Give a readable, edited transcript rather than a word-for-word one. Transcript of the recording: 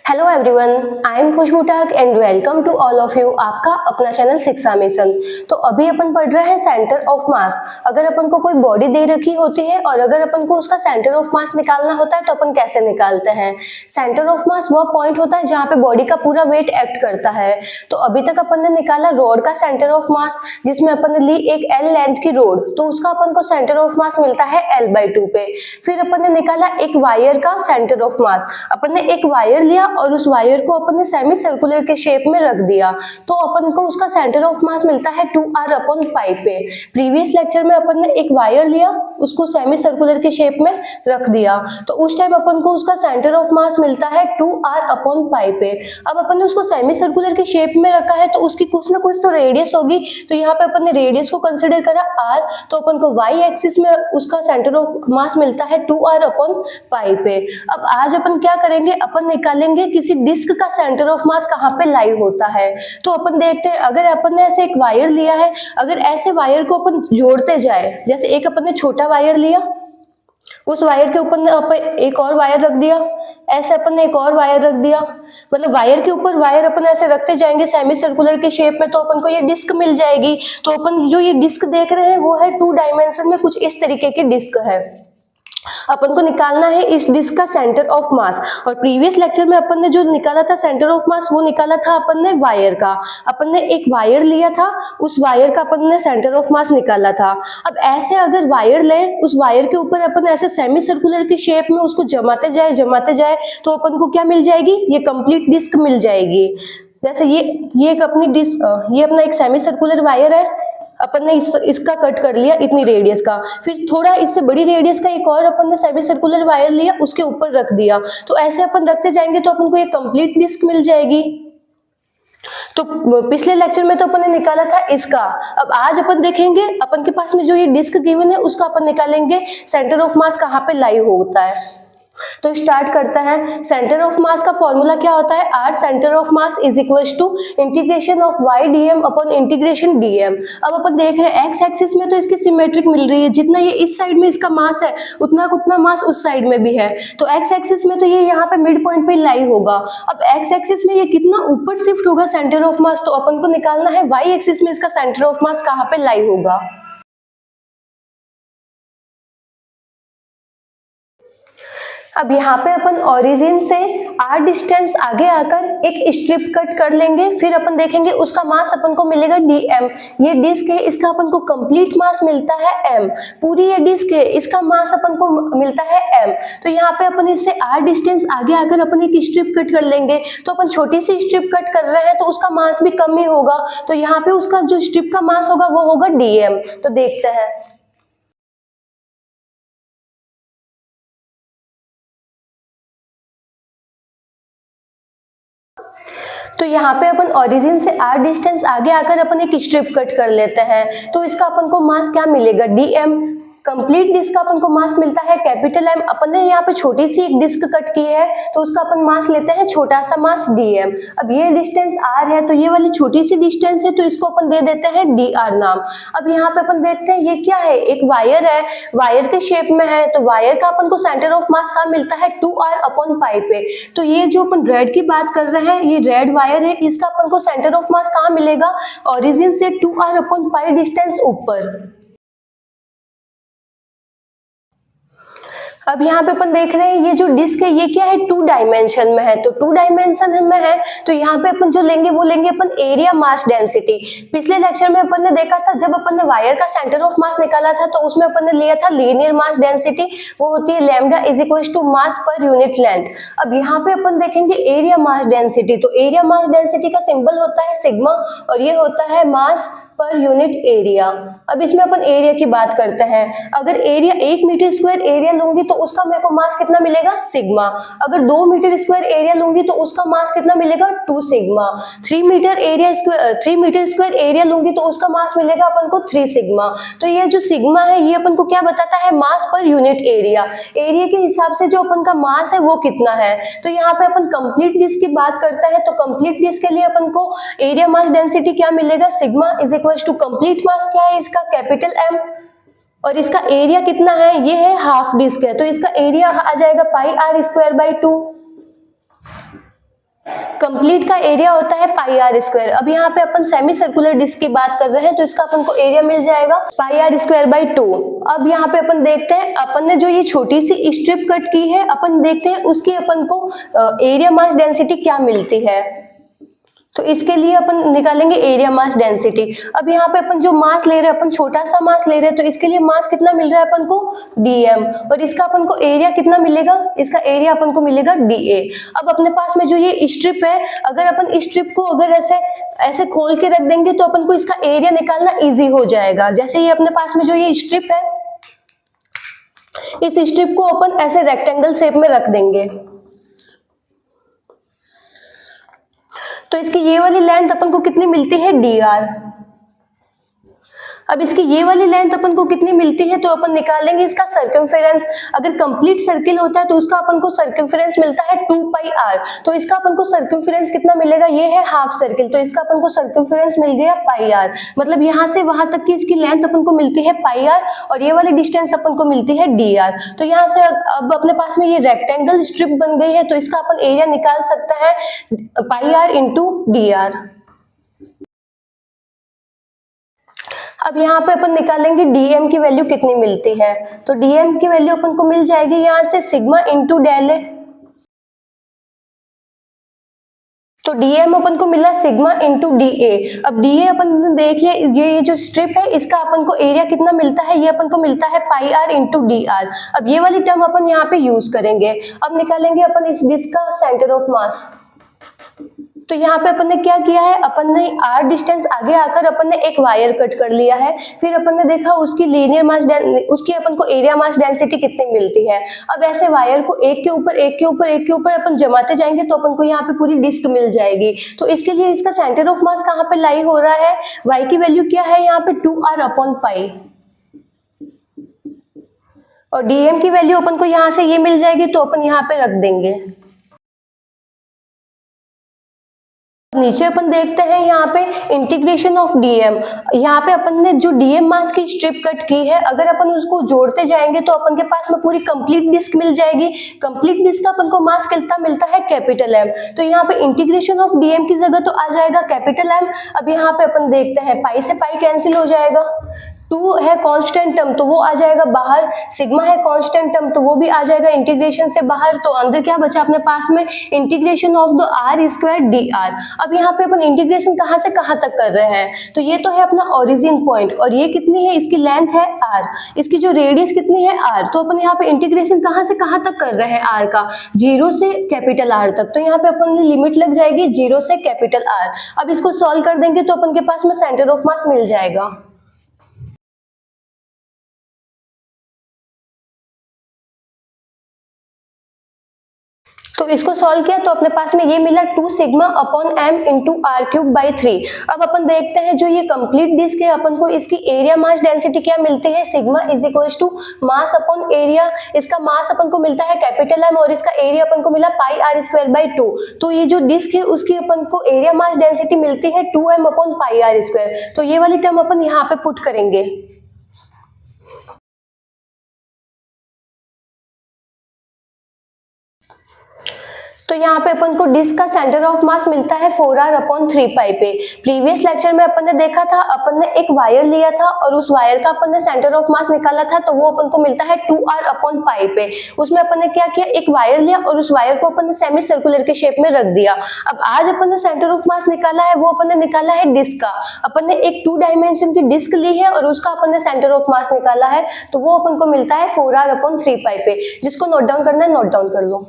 Hello everyone, I am Khushboo Tak and welcome to all of you. आपका अपना channel शिक्षा mission. तो अभी अपन पढ़ रहे हैं सेंटर ऑफ मास। अगर अपन को कोई बॉडी दे रखी होती है और अगर अपन को उसका सेंटर ऑफ मास निकालना होता है तो अपन कैसे निकालते हैं। सेंटर ऑफ मास वो पॉइंट होता है जहाँ पे बॉडी का पूरा वेट एक्ट करता है। तो अभी तक अपन ने निकाला रोड का सेंटर ऑफ मास, जिसमें अपन ने ली एक एल लेंथ की रोड, तो उसका अपन को सेंटर ऑफ मास मिलता है L/2 पे। फिर अपन ने निकाला एक वायर का सेंटर ऑफ मास। अपन ने एक वायर लिया और उस वायर को अपन ने सेमी सर्कुलर के शेप में रख दिया, तो अपन को उसका सेंटर ऑफ मास मिलता है 2r/5 पे। प्रीवियस लेक्चर में अपन ने एक वायर लिया, उसको सेमी सर्कुलर के शेप में रख दिया, तो उस टाइम अपन को उसका सेंटर ऑफ मास मिलता है 2r/5 पे। अब अपन ने उसको सेमी सर्कुलर के शेप में रखा है तो उसकी कुछ ना कुछ तो रेडियस होगी, तो यहाँ पे अपन ने रेडियस को कंसिडर करा r, तो अपन को y एक्सिस में उसका सेंटर ऑफ मास मिलता है 2r/5 पे। अब आज अपन क्या करेंगे, अपन निकालेंगे किसी डिस्क का सेंटर ऑफ मास कहाँ पे लाई होता है। तो अपन देखते हैं, अगर अपन ने ऐसे एक वायर लिया है, अगर ऐसे वायर को अपन जोड़ते जाए, जैसे एक अपन ने छोटा वायर लिया, उस वायर के ऊपर एक और वायर रख दिया, ऐसे अपन ने एक और वायर रख दिया, मतलब वायर के ऊपर वायर अपन ऐसे रखते जाएंगे सेमी सर्कुलर के शेप में, तो अपन को ये डिस्क मिल जाएगी। तो अपन जो ये डिस्क देख रहे हैं वो है 2 डायमेंशन में कुछ इस तरीके की डिस्क है। अपन को निकालना है इस डिस्क का सेंटर ऑफ मास। और प्रीवियस लेक्चर में अपन ने जो निकाला था सेंटर ऑफ मास, वो निकाला था अपन ने वायर का। अपन ने एक वायर लिया था, उस वायर का अपन ने सेंटर ऑफ मास निकाला था। अब ऐसे अगर वायर लें, उस वायर के ऊपर अपन ऐसे सेमी सर्कुलर के शेप में उसको जमाते जाए, तो अपन को क्या मिल जाएगी, ये कंप्लीट डिस्क मिल जाएगी। जैसे ये एक अपनी डिस्क, ये अपना एक सेमी सर्कुलर वायर है, अपन ने इसका कट कर लिया इतनी रेडियस का, फिर थोड़ा इससे बड़ी रेडियस का एक और अपन ने सेमी सर्कुलर वायर लिया, उसके ऊपर रख दिया, तो ऐसे अपन रखते जाएंगे तो अपन को ये कंप्लीट डिस्क मिल जाएगी। तो पिछले लेक्चर में तो अपन ने निकाला था इसका। अब आज अपन देखेंगे अपन के पास में जो ये डिस्क गिवन है उसका अपन निकालेंगे सेंटर ऑफ मास कहाँ पे लाई होता है। तो स्टार्ट करते हैं। सेंटर ऑफ मास का फॉर्मूला क्या होता है, r centre of mass is equal to integration of y dm upon integration dm। अब अपन देख रहे हैं एक्स एक्सिस में तो इसकी सिमेट्रिक मिल रही है, जितना ये इस साइड में इसका मास है उतना मास उस साइड में भी है, तो एक्स एक्सिस में तो ये यहाँ पे मिड पॉइंट पे लाई होगा। अब एक्स एक्सिस में ये कितना ऊपर शिफ्ट होगा सेंटर ऑफ मास, तो अपन को निकालना है y एक्सिस में इसका सेंटर ऑफ मास कहाँ पे लाई होगा। अब यहाँ पे अपन ओरिजिन से r डिस्टेंस आगे आकर एक स्ट्रिप कट कर लेंगे, फिर अपन देखेंगे उसका मास अपन को मिलेगा dm। ये डिस्क है, इसका अपन को कंप्लीट मास मिलता है m। पूरी ये डिस्क है, इसका मास अपन को मिलता है m। तो यहाँ पे अपन इससे r डिस्टेंस आगे आकर अपन एक स्ट्रिप कट कर लेंगे, तो अपन छोटी सी स्ट्रिप कट कर रहे हैं तो उसका मास भी कम ही होगा, तो यहाँ पे उसका जो स्ट्रिप का मास होगा वो होगा dm। तो देखते हैं। तो यहाँ पे अपन ओरिजिन से r डिस्टेंस आगे आकर अपन एक स्ट्रिप कट कर लेते हैं, तो इसका अपन को मास क्या मिलेगा, dm। कंप्लीट डिस्क का अपन को मास मिलता है कैपिटल M। अपन ने यहाँ पे छोटी सी एक डिस्क कट की है तो उसका अपन मास लेते हैं छोटा सा मास dm। अब ये डिस्टेंस r है, तो ये वाली छोटी सी डिस्टेंस है, तो इसको अपन दे देते हैं dr नाम। अब यहाँ पे अपन देखते हैं ये क्या है, एक वायर है, वायर के शेप में है, तो वायर का अपन को सेंटर ऑफ मास कहाँ मिलता है 2r/5 पे। तो ये जो अपन रेड की बात कर रहे हैं, ये रेड वायर है, इसका अपन को सेंटर ऑफ मास कहाँ मिलेगा, ओरिजिन से 2r/5 डिस्टेंस ऊपर। अब यहाँ पे अपन देख रहे हैं ये जो डिस्क है ये क्या है, 2 डायमेंशन में है, तो 2 डायमेंशन में है तो यहाँ पे अपन जो लेंगे वो लेंगे अपन एरिया मास डेंसिटी। पिछले लेक्चर में अपन ने देखा था, जब अपन ने वायर का सेंटर ऑफ मास निकाला था तो उसमें अपन ने लिया था लीनियर मास डेंसिटी, वो होती है lambda is equal to mass per unit length. अब यहाँ पे अपन देखेंगे एरिया मास डेंसिटी, तो एरिया मास डेंसिटी का सिंबल होता है सिग्मा और ये होता है मास पर यूनिट एरिया। अब इसमें अपन एरिया की बात करते हैं। अगर एरिया 1 मीटर स्क्वायर एरिया लूंगी तो उसका मेरे को मास कितना मिलेगा, सिग्मा। अगर 2 मीटर स्क्वायर एरिया लूंगी तो उसका मास कितना मिलेगा, 2 सिग्मा। 3 मीटर स्क्वायर एरिया लूंगी तो उसका मास मिलेगा अपन को 3 सिग्मा। तो ये जो सिग्मा है ये अपन को क्या बताता है, मास पर यूनिट एरिया। एरिया के हिसाब से जो अपन का मास है वो कितना है। तो यहाँ पे अपन कंप्लीट डिस्क की बात करते हैं, तो कंप्लीट डिस्क के लिए अपन को एरिया मास डेंसिटी क्या मिलेगा, sigma is equal to complete mass क्या है इसका, कैपिटल M। और इसका एरिया कितना है, ये है हाफ डिस्क है, तो इसका एरिया आ जाएगा πr²/2। कंप्लीट का एरिया होता है पाई आर स्क्वायर। अब यहाँ पे अपन सेमी सर्कुलर डिस्क की बात कर रहे हैं तो इसका अपन को एरिया मिल जाएगा पाई आर स्क्वायर बाई 2। अब यहाँ पे अपन देखते हैं, अपन ने जो ये छोटी सी स्ट्रिप कट की है, अपन देखते हैं उसकी अपन को एरिया मास डेंसिटी क्या मिलती है। तो इसके लिए अपन निकालेंगे एरिया मास डेंसिटी। अब यहाँ पे अपन जो मास ले रहे हैं, अपन छोटा सा मास ले रहे हैं, तो इसके लिए मास कितना मिल रहा है अपन को dm, और इसका अपन को एरिया कितना मिलेगा, इसका एरिया अपन को मिलेगा dA। अब अपने पास में जो ये स्ट्रिप है, अगर अपन इस स्ट्रिप को अगर ऐसे खोल के रख देंगे तो अपन को इसका एरिया निकालना इजी हो जाएगा। जैसे ये अपने पास में जो ये स्ट्रिप है, इस स्ट्रिप को अपन ऐसे रेक्टेंगल शेप में रख देंगे, तो इसकी ये वाली लेंथ अपन को कितनी मिलती है dr। अब इसकी ये वाली लेंथ अपन को कितनी मिलती है, तो अपन निकालेंगे इसका सर्कमफेरेंस। अगर कंप्लीट सर्किल होता है तो उसका अपन को सर्कमफेरेंस मिलता है 2 पाई r, तो इसका अपन को सर्कमफेरेंस कितना मिलेगा, ये है हाफ सर्किल, तो इसका अपन को सर्कमफेरेंस मिल गया पाई r। मतलब यहाँ से वहां तक की इसकी लेंथ अपन को मिलती है पाई r और ये वाली डिस्टेंस अपन को मिलती है dr। तो यहाँ से अब अपने पास में ये रेक्टेंगल स्ट्रिप बन गई है, तो इसका अपन एरिया निकाल सकते हैं पाई r इंटू dr। अब यहाँ पे अपन निकालेंगे dm की वैल्यू कितनी मिलती है, तो dm की वैल्यू अपन को मिल जाएगी यहाँ से सिग्मा इंटू डेल ए। तो dm अपन को मिला सिग्मा इंटू dA। अब dA अपन ने देख लिया, ये जो स्ट्रिप है इसका अपन को एरिया कितना मिलता है, ये अपन को मिलता है पाई r इंटू dr। अब ये वाली टर्म अपन यहाँ पे यूज करेंगे। अब निकालेंगे अपन इस डिस्क का सेंटर ऑफ मास। तो यहाँ पे अपन ने क्या किया है, अपन ने r डिस्टेंस आगे आकर अपन ने एक वायर कट कर लिया है, फिर अपन ने देखा उसकी लीनियर मास उसकी अपन को एरिया मास डेंसिटी कितनी मिलती है। अब ऐसे वायर को एक के ऊपर एक के ऊपर एक के ऊपर अपन जमाते जाएंगे तो अपन को यहाँ पे पूरी डिस्क मिल जाएगी। तो इसके लिए इसका सेंटर ऑफ मास कहाँ पे लाई हो रहा है, y की वैल्यू क्या है यहाँ पे 2r अपॉन पाई, और dm की वैल्यू अपन को यहाँ से ये मिल जाएगी, तो अपन यहाँ पे रख देंगे। नीचे अपन देखते हैं यहाँ पे इंटीग्रेशन ऑफ dm। यहाँ पे अपन ने जो dm मास की स्ट्रिप कट की है, अगर अपन उसको जोड़ते जाएंगे तो अपन के पास में पूरी कंप्लीट डिस्क मिल जाएगी। कंप्लीट डिस्क का अपन को मास कितना मिलता है, कैपिटल M। तो यहाँ पे इंटीग्रेशन ऑफ dm की जगह तो आ जाएगा कैपिटल M। अब यहाँ पे अपन देखते हैं पाई से पाई कैंसिल हो जाएगा, 2 है कांस्टेंट टर्म तो वो आ जाएगा बाहर, सिग्मा है कांस्टेंट टर्म तो वो भी आ जाएगा इंटीग्रेशन से बाहर। तो अंदर क्या बचा अपने पास में, integration of the r square dr। अब यहाँ पे अपन इंटीग्रेशन कहाँ से कहाँ तक कर रहे हैं, तो ये तो है अपना ओरिजिन पॉइंट, और ये कितनी है, इसकी लेंथ है r, इसकी जो रेडियस कितनी है r। तो अपन यहाँ पे इंटीग्रेशन कहाँ से कहाँ तक कर रहे हैं, r का 0 से कैपिटल R तक। तो यहाँ पे अपन लिमिट लग जाएगी 0 से कैपिटल R। अब इसको सॉल्व कर देंगे तो अपन के पास में सेंटर ऑफ मास मिल जाएगा। तो इसको सॉल्व किया तो अपने पास में ये मिला 2 sigma upon m into R cube by 3। अब अपन देखते हैं जो ये कंप्लीट डिस्क है, अपन को इसकी एरिया मास डेंसिटी क्या मिलती है, sigma is equals to mass upon area. इसका मास अपन को मिलता है कैपिटल M और इसका एरिया अपन को मिला पाई r स्क्वायर बाई 2। तो ये जो डिस्क है उसकी अपन को एरिया मास डेंसिटी मिलती है 2m upon pi r square. तो ये वाली टर्म अपन यहाँ पे पुट करेंगे। तो यहाँ पे अपन को डिस्क का सेंटर ऑफ मास मिलता है 4r अपॉन 3 पाई पे। प्रीवियस लेक्चर में अपन ने देखा था, अपन ने एक वायर लिया था और उस वायर का अपन ने सेंटर ऑफ मास निकाला था, तो वो अपन को मिलता है 2r अपॉन पाई पे। उसमें अपन ने क्या किया, एक वायर लिया और उस वायर को अपन ने सेमी सर्कुलर के शेप में रख दिया। अब आज अपन ने सेंटर ऑफ मास निकाला है, वो अपन ने निकाला है डिस्क का। अपन ने एक 2 डायमेंशन की डिस्क ली है और उसका अपन ने सेंटर ऑफ मास निकाला है, तो वो अपन को मिलता है 4r अपॉन 3 पाई पे। जिसको नोट डाउन करना है नोट डाउन कर लो।